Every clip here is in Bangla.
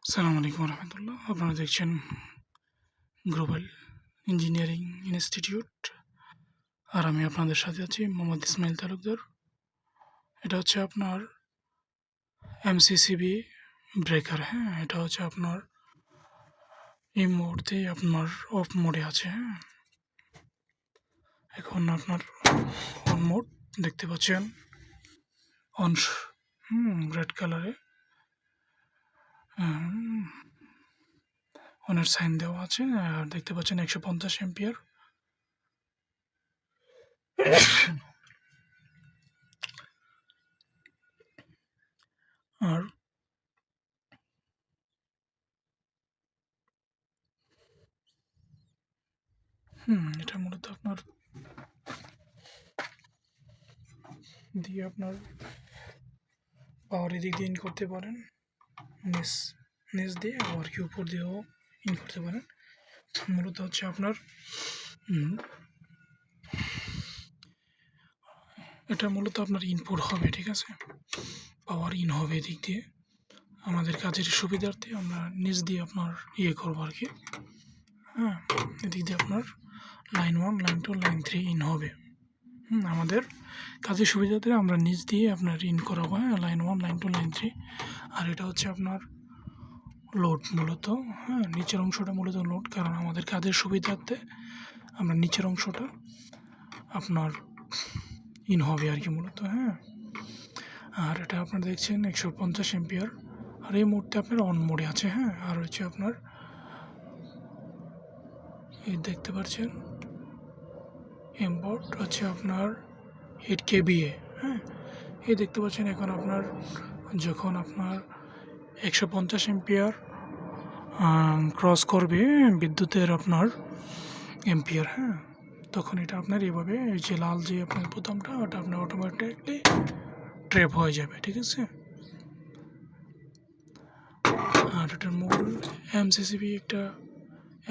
আসসালামু আলাইকুম রহমতুল্লাহ। আপনারা দেখছেন গ্লোবাল ইঞ্জিনিয়ারিং ইনস্টিটিউট, আর আমি আপনাদের সাথে আছি মোহাম্মদ ইসমাইল তালুকদার। এটা হচ্ছে আপনার এমসিসিবি ব্রেকার। হ্যাঁ, এটা হচ্ছে আপনার এই মুহূর্তে আপনার অফ মোডে আছে। হ্যাঁ, এখন আপনার অন মোড দেখতে পাচ্ছেন, অন রেড কালারে অনের সাইন দেওয়া আছে। আর দেখতে পাচ্ছেন 150 এম্পিয়ার। আর এটা মূলত আপনার দিয়ে আপনার পাওয়ার এদিক দিয়ে ইন করতে পারেন, নিচ দিয়ে আবার কি উপর দিয়েও ইন করতে পারেন। মূলত হচ্ছে আপনার এটা মূলত আপনার ইনপুট হবে, ঠিক আছে, পাওয়ার ইন হবে এদিক দিয়ে। আমাদের কাজের সুবিধার্থে আমরা নিচ দিয়ে আপনার করবো আর কি। হ্যাঁ, এদিক দিয়ে আপনার লাইন 1, লাইন 2, লাইন 3 ইন হবে। আমাদের কাজের সুবিধাতে আমরা নিচ দিয়ে আপনার ইন করাবো। হ্যাঁ, লাইন 1, লাইন 2, লাইন 3। আর এটা হচ্ছে আপনার লোড মূলত। হ্যাঁ, নিচের অংশটা মূলত লোড, কারণ আমাদের কাজের সুবিধার্থে আমরা নিচের অংশটা আপনার ইন হবে আর কি মূলত। হ্যাঁ, আর এটা আপনারা দেখছেন 150 এম্পিয়ার। আর এই মুহূর্তে আপনার অন মোডে আছে। হ্যাঁ, আর হচ্ছে আপনার এই দেখতে পাচ্ছেন ইম্পোর্ট হচ্ছে আপনার 8 kVA। হ্যাঁ, এই দেখতে পাচ্ছেন এখন আপনার যখন আপনার 150 এম্পিয়ার ক্রস করবে বিদ্যুতের আপনার এম্পিয়ার, হ্যাঁ, তখন এটা আপনার এইভাবে যে লাল যে আপনার বোতামটা, ওটা আপনার অটোমেটিকলি ট্র্যাপ হয়ে যাবে, ঠিক আছে। আর এটার মূল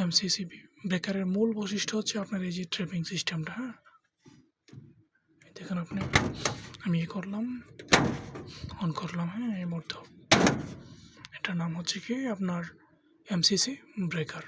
এমসিসিবি ব্রেকারের মূল বৈশিষ্ট্য হচ্ছে আপনার এই যে ট্র্যাপিং সিস্টেমটা। হ্যাঁ, দেখুন আপনি, আমি করলাম, অন করলাম। হ্যাঁ, এই মুহূর্তে এটার নাম হচ্ছে কি আপনার এমসিসি ব্রেকার।